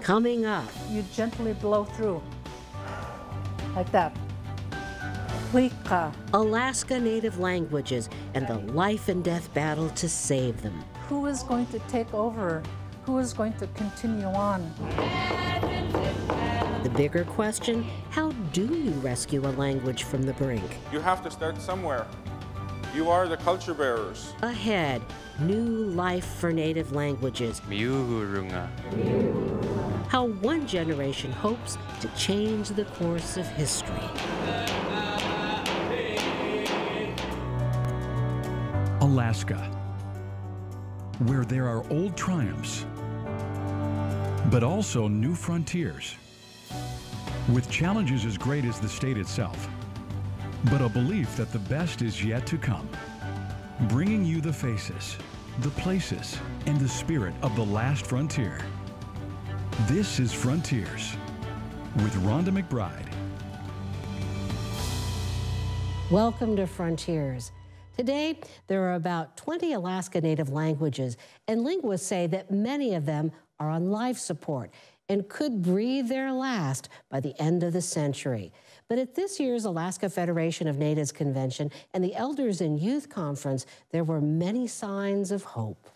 Coming up, you gently blow through, like that. Alaska Native languages and the life and death battle to save them. Who is going to take over? Who is going to continue on? The bigger question, how do you rescue a language from the brink? You have to start somewhere. You are the culture bearers. Ahead, new life for Native languages. How one generation hopes to change the course of history. Alaska, where there are old triumphs, but also new frontiers, with challenges as great as the state itself, but a belief that the best is yet to come, bringing you the faces, the places, and the spirit of the last frontier. This is Frontiers with Rhonda McBride. Welcome to Frontiers. Today, there are about 20 Alaska Native languages, and linguists say that many of them are on life support and could breathe their last by the end of the century. But at this year's Alaska Federation of Natives Convention and the Elders and Youth Conference, there were many signs of hope.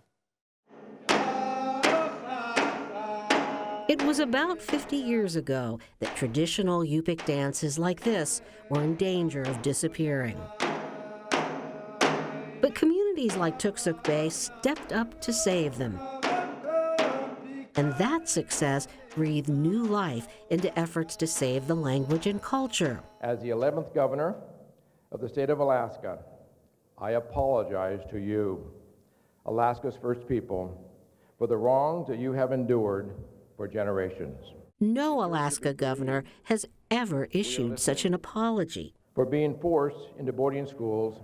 It was about 50 years ago that traditional Yupik dances like this were in danger of disappearing. But communities like Tuksuk Bay stepped up to save them. And that success breathed new life into efforts to save the language and culture. As the 11th governor of the state of Alaska, I apologize to you, Alaska's first people, for the wrongs that you have endured for generations. No Alaska governor has ever issued such an apology. For being forced into boarding schools,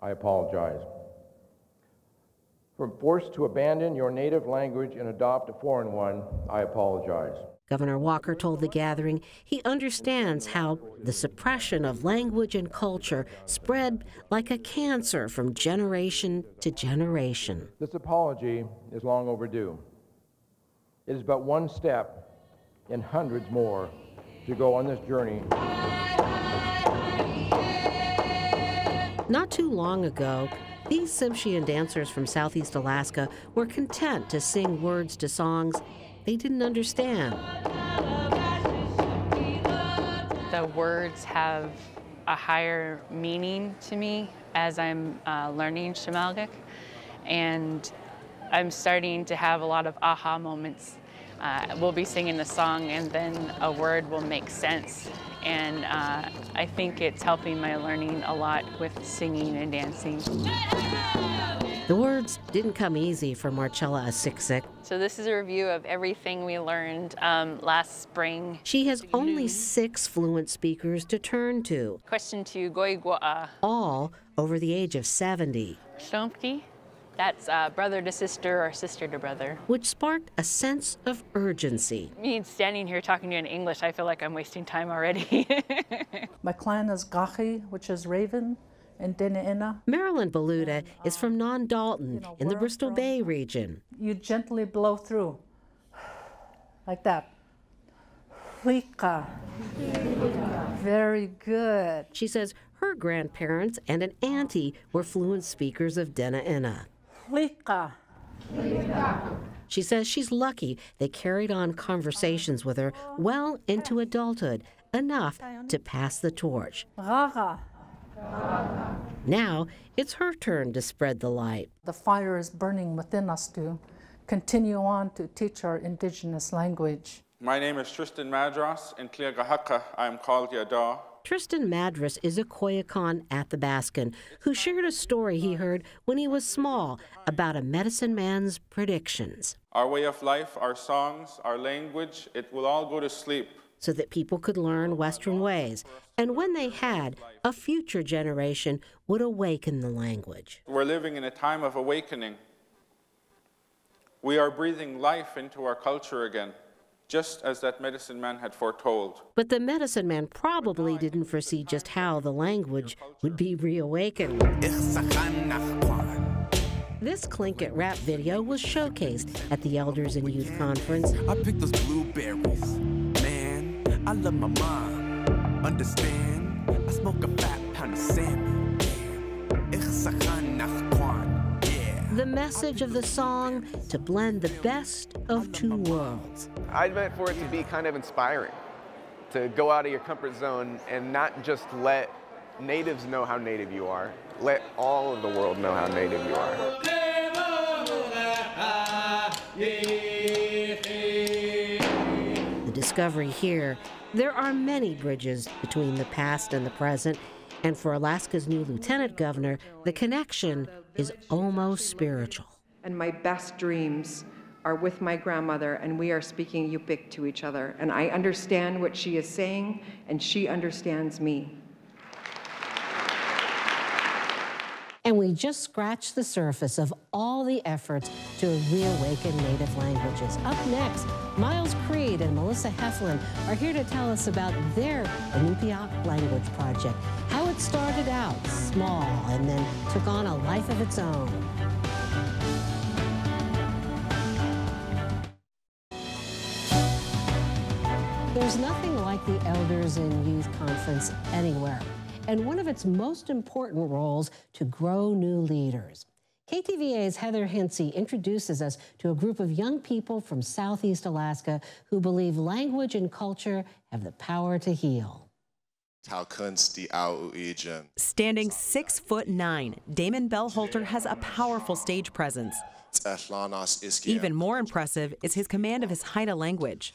I apologize. For forced to abandon your native language and adopt a foreign one, I apologize. Governor Walker told the gathering he understands how the suppression of language and culture spread like a cancer from generation to generation. This apology is long overdue. It is but one step in hundreds more to go on this journey. Not too long ago, these Tsimshian dancers from Southeast Alaska were content to sing words to songs they didn't understand. The words have a higher meaning to me as I'm learning SMALGYAX, and I'm starting to have a lot of aha moments. We'll be singing a song and then a word will make sense. And I think it's helping my learning a lot with singing and dancing. The words didn't come easy for Marcella Asicksik. So this is a review of everything we learned last spring. She has only 6 fluent speakers to turn to. Question 2, goigwa'a. All over the age of 70. Shomki. That's brother to sister or sister to brother. Which sparked a sense of urgency. Me standing here talking to you in English, I feel like I'm wasting time already. My clan is Gachi, which is raven, and Dena'ina. Marilyn Balluta is from Non-Dalton in the Bristol Bay region. You gently blow through, like that. Very good. She says her grandparents and an auntie were fluent speakers of Dena'ina. She says she's lucky they carried on conversations with her well into adulthood, enough to pass the torch. Now it's her turn to spread the light. The fire is burning within us to continue on to teach our indigenous language. My name is Tristan Madros. In Tliagahaka, I am called Yada. Tristan Madros is a Koyukon Athabascan who shared a story he heard when he was small about a medicine man's predictions. Our way of life, our songs, our language, it will all go to sleep. So that people could learn Western ways. And when they had, a future generation would awaken the language. We're living in a time of awakening. We are breathing life into our culture again, just as that medicine man had foretold. But the medicine man probably didn't foresee just how the language would be reawakened. This Tlingit rap video was showcased at the Elders and Youth Conference. I picked those blueberries. Man, I love my mom. Understand? I smoke a fat pound of salmon. The message of the song, to blend the best of two worlds. I meant for it to be kind of inspiring, to go out of your comfort zone and not just let natives know how native you are, let all of the world know how native you are. The discovery here, there are many bridges between the past and the present, and for Alaska's new lieutenant governor, the connection is almost spiritual. And my best dreams are with my grandmother, and we are speaking Yupik to each other. And I understand what she is saying, and she understands me. And we just scratched the surface of all the efforts to reawaken native languages. Up next, Miles Creed and Melissa Heflin are here to tell us about their Inupiat language project, how it started out small and then took on a life of its own. There's nothing like the Elders and Youth Conference anywhere, and one of its most important roles to grow new leaders. KTVA's Heather Hinsey introduces us to a group of young people from Southeast Alaska who believe language and culture have the power to heal. Standing 6'9", Damen Bell-Holter has a powerful stage presence. Even more impressive is his command of his Haida language.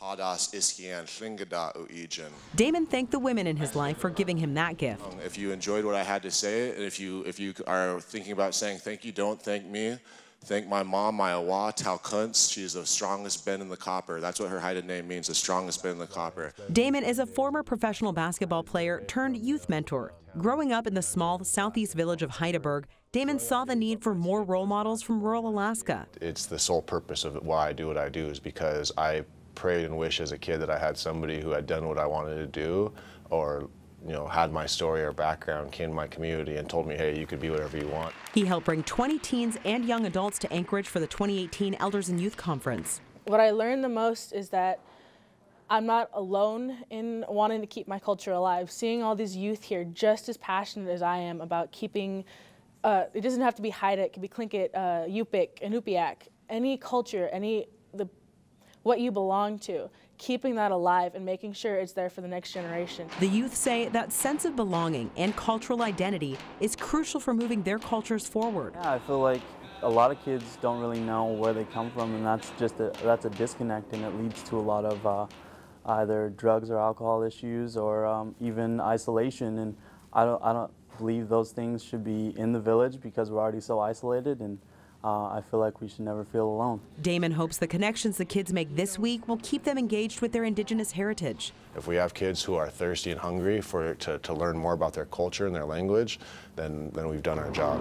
Damen thanked the women in his life for giving him that gift. If you enjoyed what I had to say, and if you are thinking about saying thank you, don't thank me. Thank my mom, my awa, Talkunts. She's the strongest Ben in the copper. That's what her Haida name means, the strongest Ben in the copper. Damen is a former professional basketball player turned youth mentor. Growing up in the small southeast village of Heidelberg, Damen saw the need for more role models from rural Alaska. It's the sole purpose of why I do what I do, is because I prayed and wished as a kid that I had somebody who had done what I wanted to do, or had my story or background, came to my community and told me, hey, you could be whatever you want. He helped bring 20 teens and young adults to Anchorage for the 2018 Elders and Youth Conference. What I learned the most is that I'm not alone in wanting to keep my culture alive. Seeing all these youth here just as passionate as I am about keeping, it doesn't have to be Haida, it can be Tlingit, Yupik, Inupiat, any culture, what you belong to, keeping that alive and making sure it's there for the next generation. The youth say that sense of belonging and cultural identity is crucial for moving their cultures forward. Yeah, I feel like a lot of kids don't really know where they come from, and that's a disconnect, and it leads to a lot of either drugs or alcohol issues, or even isolation. And I don't believe those things should be in the village, because we're already so isolated, and I feel like we should never feel alone. Damen hopes the connections the kids make this week will keep them engaged with their Indigenous heritage. If we have kids who are thirsty and hungry to learn more about their culture and their language, then we've done our job.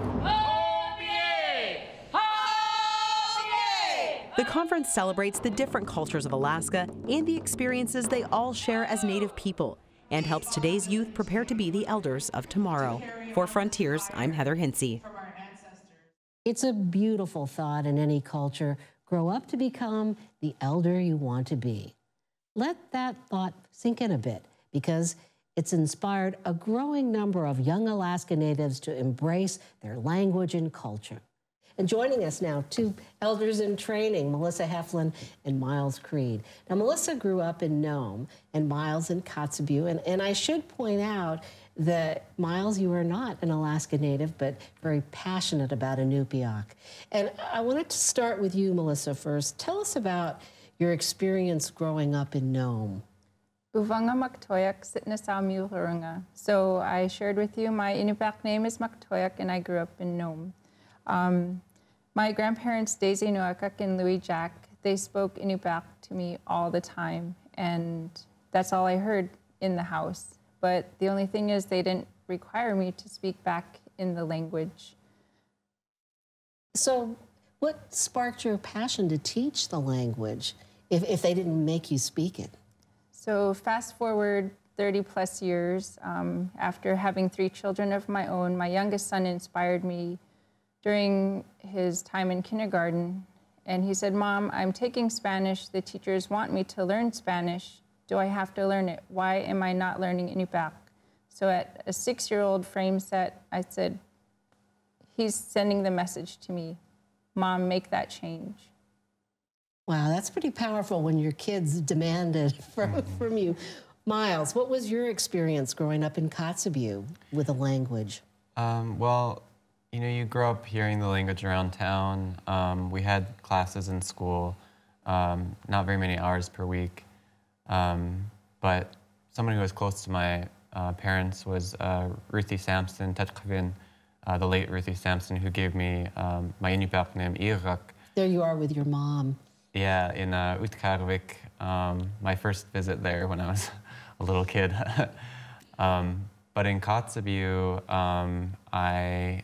The conference celebrates the different cultures of Alaska and the experiences they all share as Native people, and helps today's youth prepare to be the elders of tomorrow. For Frontiers, I'm Heather Hinsey. It's a beautiful thought in any culture. Grow up to become the elder you want to be. Let that thought sink in a bit, because it's inspired a growing number of young Alaska Natives to embrace their language and culture. And joining us now, two elders in training, Melissa Heflin and Miles Creed. Now, Melissa grew up in Nome and Miles in Kotzebue, and I should point out that, Miles, you are not an Alaska Native, but very passionate about Inupiaq. And I wanted to start with you, Melissa, first. Tell us about your experience growing up in Nome. Uvanga Maktoyak Sitnasaw Mulurunga. So I shared with you my Inupiaq name is Maktoyak, and I grew up in Nome. My grandparents, Daisy Nuakak and Louis Jack, they spoke Inupiaq to me all the time, and that's all I heard in the house. But the only thing is they didn't require me to speak back in the language. So what sparked your passion to teach the language if they didn't make you speak it? So fast forward 30 plus years, after having 3 children of my own, my youngest son inspired me during his time in kindergarten. And he said, "Mom, I'm taking Spanish. The teachers want me to learn Spanish. Do I have to learn it? Why am I not learning Inupiaq?" So at a 6-year-old frame set, I said, he's sending the message to me, "Mom, make that change." Wow, that's pretty powerful when your kids demand it from you. Miles, what was your experience growing up in Kotzebue with a language? Well, you know, you grow up hearing the language around town. We had classes in school, not very many hours per week. But someone who was close to my parents was Ruthie Sampson, Tetchkavin, the late Ruthie Sampson, who gave me my Inupiaq name, Irak. There you are with your mom. Yeah, in Utkarvik, my first visit there when I was a little kid. But in Kotzebue, I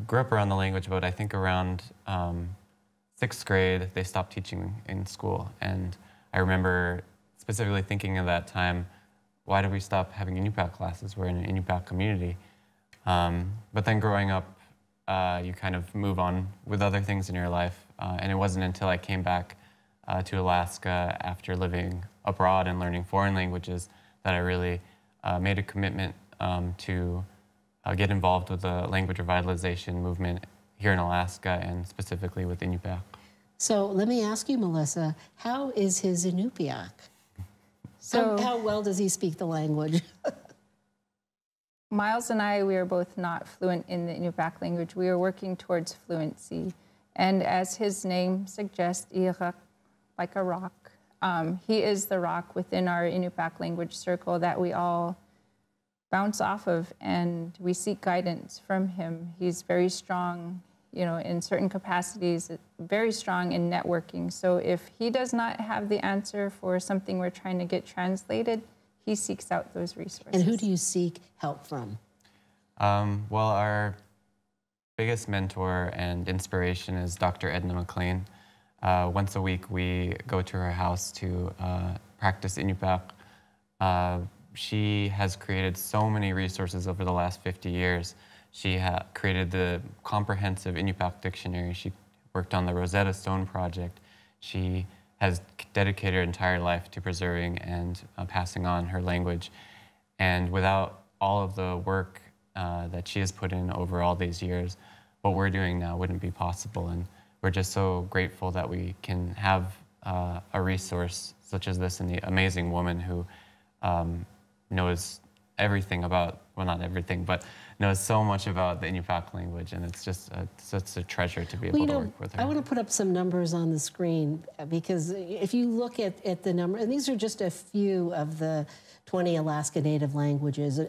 grew up around the language, but I think around 6th grade, they stopped teaching in school. And I remember specifically thinking at that time, why did we stop having Inupiaq classes? We're in an Inupiaq community. But then growing up, you kind of move on with other things in your life. And it wasn't until I came back to Alaska after living abroad and learning foreign languages that I really made a commitment to get involved with the language revitalization movement here in Alaska and specifically with Inupiaq. So let me ask you, Melissa, how is his Inupiaq? So how well does he speak the language? Miles and I, we are both not fluent in the Inupiaq language. We are working towards fluency. And as his name suggests, Irak, like a rock, he is the rock within our Inupiaq language circle that we all bounce off of, and we seek guidance from him. He's very strong, you know, in certain capacities, very strong in networking. So if he does not have the answer for something we're trying to get translated, he seeks out those resources. And who do you seek help from? Well, our biggest mentor and inspiration is Dr. Edna McLean. Once a week, we go to her house to practice Inupiaq. She has created so many resources over the last 50 years. She created the comprehensive Inupiaq dictionary. She worked on the Rosetta Stone project. She has dedicated her entire life to preserving and passing on her language. And without all of the work that she has put in over all these years, what we're doing now wouldn't be possible. And we're just so grateful that we can have a resource such as this and the amazing woman who knows everything about, well, not everything, but knows so much about the Inupiaq language, and it's just such a treasure to be able to work with her. I want to put up some numbers on the screen, because if you look at the number, and these are just a few of the 20 Alaska Native languages,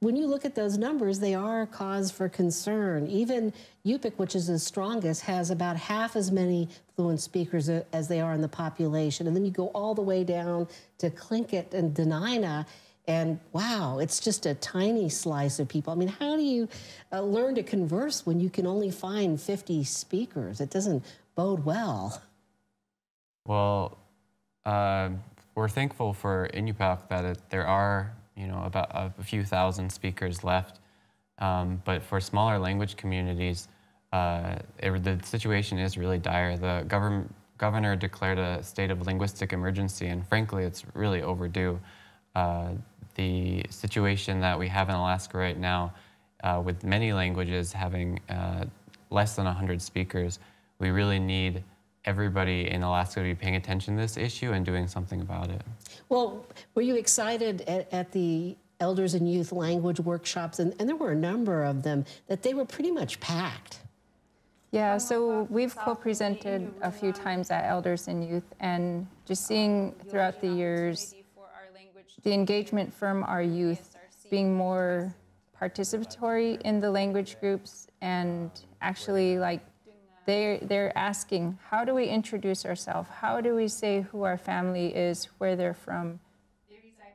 when you look at those numbers, they are a cause for concern. Even Yupik, which is the strongest, has about half as many fluent speakers as they are in the population. And then you go all the way down to Tlingit and DENAINA, and wow, it's just a tiny slice of people. I mean, how do you learn to converse when you can only find 50 speakers? It doesn't bode well. Well, we're thankful for Inupiaq that there are, you know, about a few thousand speakers left. But for smaller language communities, the situation is really dire. The governor declared a state of linguistic emergency, and frankly, it's really overdue. The situation that we have in Alaska right now, with many languages having less than 100 speakers, we really need everybody in Alaska to be paying attention to this issue and doing something about it. Well, were you excited at the Elders and Youth language workshops, and there were a number of them, that they were pretty much packed? Yeah, so we've co-presented a few times at Elders and Youth, and just seeing throughout the years the engagement from our youth being more participatory in the language groups, and actually like they're asking, how do we introduce ourselves? How do we say who our family is, where they're from?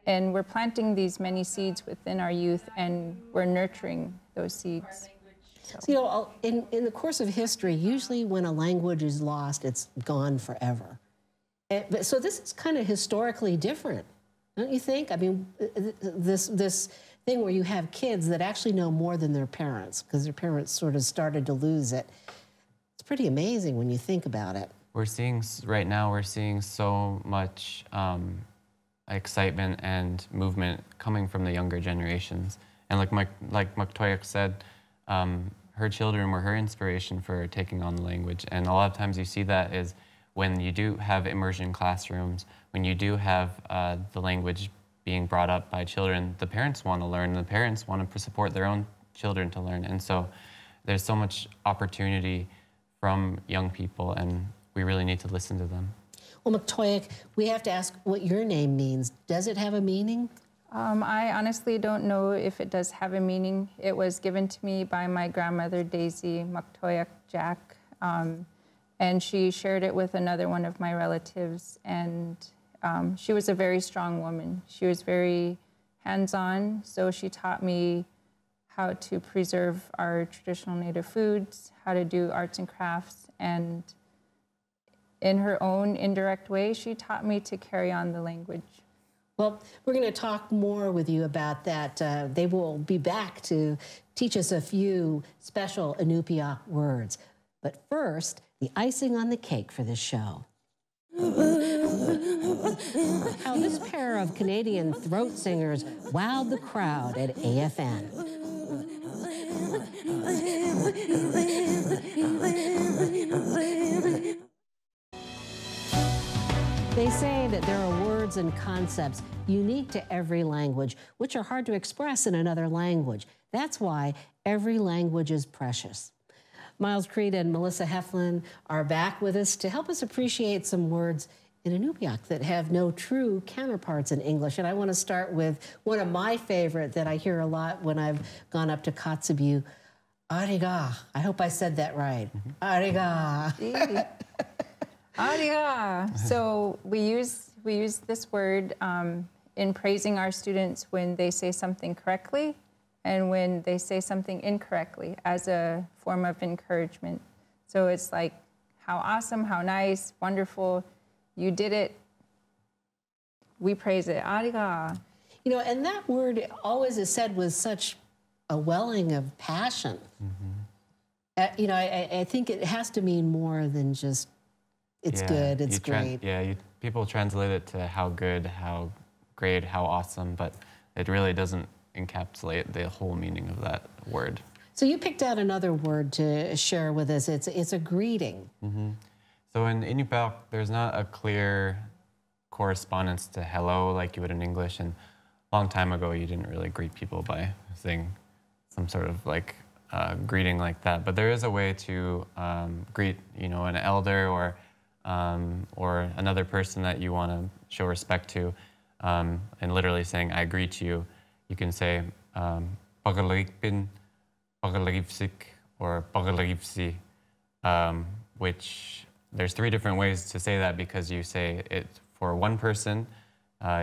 And we're planting these many seeds within our youth, and we're nurturing those seeds. So, you know, in the course of history, usually when a language is lost, it's gone forever. So this is kind of historically different, don't you think? I mean, this thing where you have kids that actually know more than their parents because their parents sort of started to lose it. It's pretty amazing when you think about it. We're seeing, right now, we're seeing so much excitement and movement coming from the younger generations. And like Maktoyak said, her children were her inspiration for taking on the language. And a lot of times you see that is when you do have immersion classrooms, when you do have the language being brought up by children, the parents want to learn, the parents want to support their own children to learn. And so there's so much opportunity from young people, and we really need to listen to them. Well, Maktoyak, we have to ask what your name means. Does it have a meaning? I honestly don't know if it does have a meaning. It was given to me by my grandmother, Daisy Maktoyak Jack, and she shared it with another one of my relatives, and she was a very strong woman. She was very hands-on, so she taught me how to preserve our traditional native foods, how to do arts and crafts, and in her own indirect way, she taught me to carry on the language. Well, we're going to talk more with you about that. They will be back to teach us a few special Inupiaq words. But first, the icing on the cake for this show. How this pair of Canadian throat singers wowed the crowd at AFN. They say that there are words and concepts unique to every language, which are hard to express in another language. That's why every language is precious. Miles Creed and Melissa Heflin are back with us to help us appreciate some words in Inupiaq that have no true counterparts in English. And I want to start with one of my favorite that I hear a lot when I've gone up to Kotzebue, Ariga. I hope I said that right. Ariga. Ariga. So we use this word in praising our students when they say something correctly and when they say something incorrectly as a form of encouragement. So it's like, how awesome, how nice, wonderful, you did it. We praise it. Ariga. You know, and that word always is said with such a welling of passion. You know, I think it has to mean more than just it's good, it's great. People translate it to how good, how great, how awesome, but it really doesn't encapsulate the whole meaning of that word. So you picked out another word to share with us. It's a greeting. So in Inupiaq, there's not a clear correspondence to hello like you would in English, and a long time ago you didn't really greet people by saying some sort of like greeting like that. But there is a way to greet, you know, an elder or another person that you want to show respect to, and literally saying, I greet you. You can say, Pagalagpin, Pagalagipsik, or Pagalagipsi, which there's 3 different ways to say that because you say it for one person,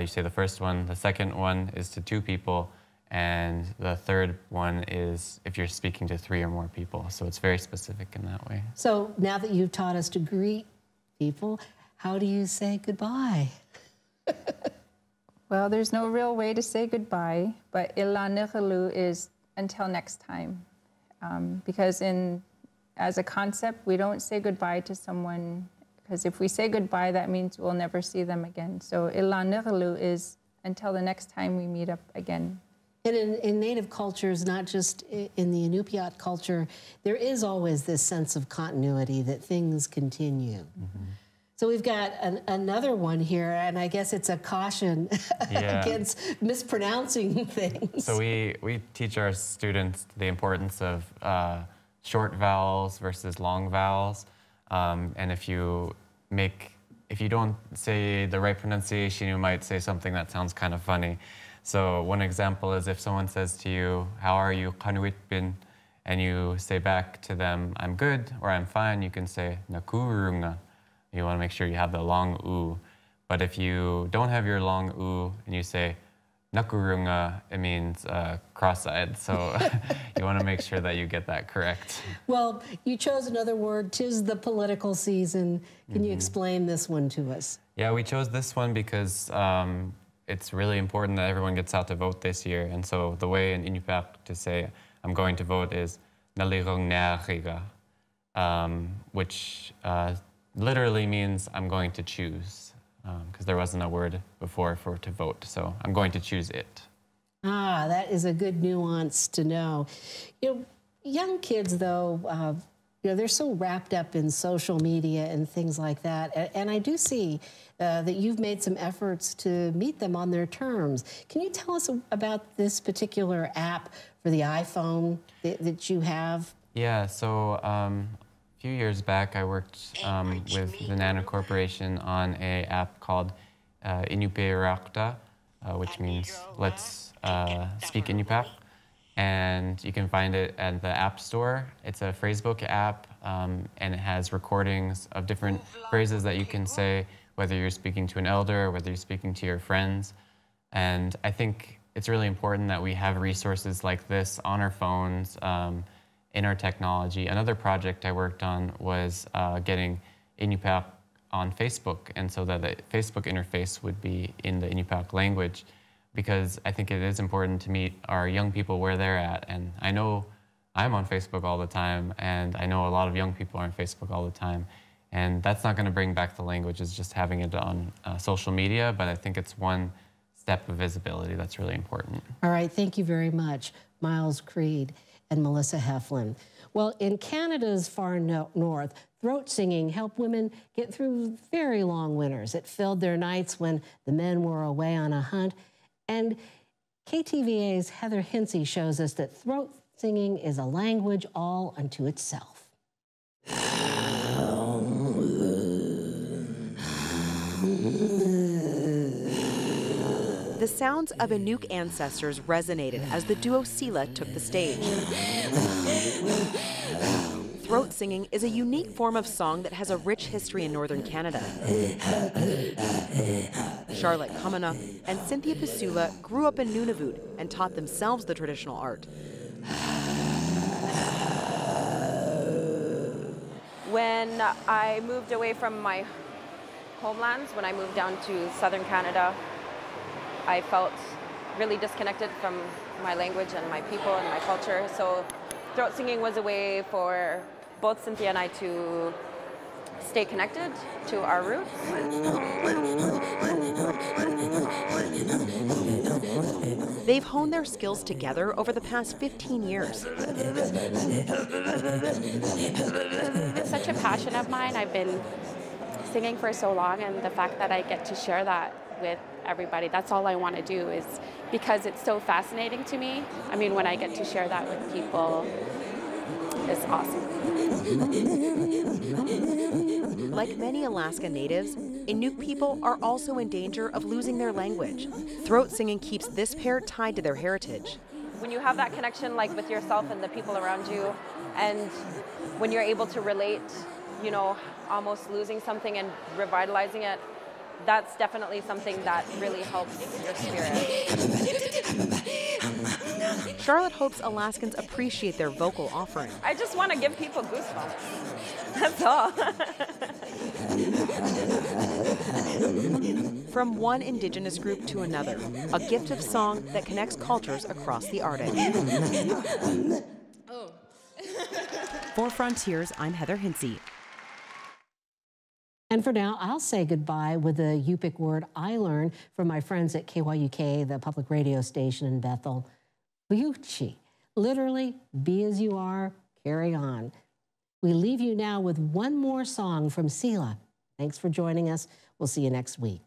you say the first one, the second one is to 2 people, and the third one is if you're speaking to 3 or more people. So it's very specific in that way. So now that you've taught us to greet people, how do you say goodbye? Well, there's no real way to say goodbye, but ilanikalu is until next time. Because as a concept, we don't say goodbye to someone, because if we say goodbye, that means we'll never see them again. So ilanikalu is until the next time we meet up again. And in Native cultures, not just in the Inupiat culture, there is always this sense of continuity, that things continue. So we've got another one here, and I guess it's a caution against mispronouncing things. So we teach our students the importance of short vowels versus long vowels. And if you don't say the right pronunciation, you might say something that sounds kind of funny. So one example is if someone says to you, how are you, Kanuitbin? And you say back to them, I'm good, or I'm fine, you can say, Nakurunga. You want to make sure you have the long U. But if you don't have your long U and you say, Nakurunga, it means cross-eyed. So you want to make sure that you get that correct. Well, you chose another word, 'tis the political season. Can you explain this one to us? Yeah, we chose this one because it's really important that everyone gets out to vote this year. And so the way in Inupiaq to say I'm going to vote is Nalirong Neahiga, which literally means I'm going to choose, because there wasn't a word before for to vote. So I'm going to choose it. Ah, that is a good nuance to know. You know, young kids, though, you know, they're so wrapped up in social media and things like that. And I do see that you've made some efforts to meet them on their terms. Can you tell us about this particular app for the iPhone that you have? Yeah, so a few years back, I worked with Dena'ina Corporation on an app called Inupiat, which means let's speak Inupiaq. And you can find it at the App Store. It's a phrasebook app, and it has recordings of different phrases that you can say, whether you're speaking to an elder or whether you're speaking to your friends. And I think it's really important that we have resources like this on our phones, in our technology. Another project I worked on was getting Inupiaq on Facebook, and so that the Facebook interface would be in the Inupiaq language, because I think it is important to meet our young people where they're at. And I know I'm on Facebook all the time, and I know a lot of young people are on Facebook all the time. And that's not going to bring back the language, it's just having it on social media, but I think it's one step of visibility that's really important. All right, thank you very much, Miles Creed and Melissa Heflin. Well, in Canada's far north, throat singing helped women get through very long winters. It filled their nights when the men were away on a hunt. And KTVA's Heather Hinsey shows us that throat singing is a language all unto itself. The sounds of Inuk ancestors resonated as the duo Sila took the stage. Throat singing is a unique form of song that has a rich history in northern Canada. Charlotte Kamanuk and Cynthia Pisula grew up in Nunavut and taught themselves the traditional art. When I moved away from my homelands, when I moved down to southern Canada, I felt really disconnected from my language and my people and my culture. So throat singing was a way for both Cynthia and I to stay connected to our roots. They've honed their skills together over the past 15 years. It's such a passion of mine. I've been singing for so long, and the fact that I get to share that with everybody, that's all I want to do, is because it's so fascinating to me. I mean, when I get to share that with people, it's awesome. Like many Alaska Natives, Inuk people are also in danger of losing their language. Throat singing keeps this pair tied to their heritage. When you have that connection, like with yourself and the people around you, and when you're able to relate, you know, almost losing something and revitalizing it, that's definitely something that really helps your spirit. Charlotte hopes Alaskans appreciate their vocal offering. I just want to give people goosebumps. That's all. From one Indigenous group to another, a gift of song that connects cultures across the Arctic. For Frontiers, I'm Heather Hinsey. And for now, I'll say goodbye with a Yupik word I learned from my friends at KYUK, the public radio station in Bethel. Huyuchi, literally, be as you are, carry on. We leave you now with one more song from Sila. Thanks for joining us. We'll see you next week.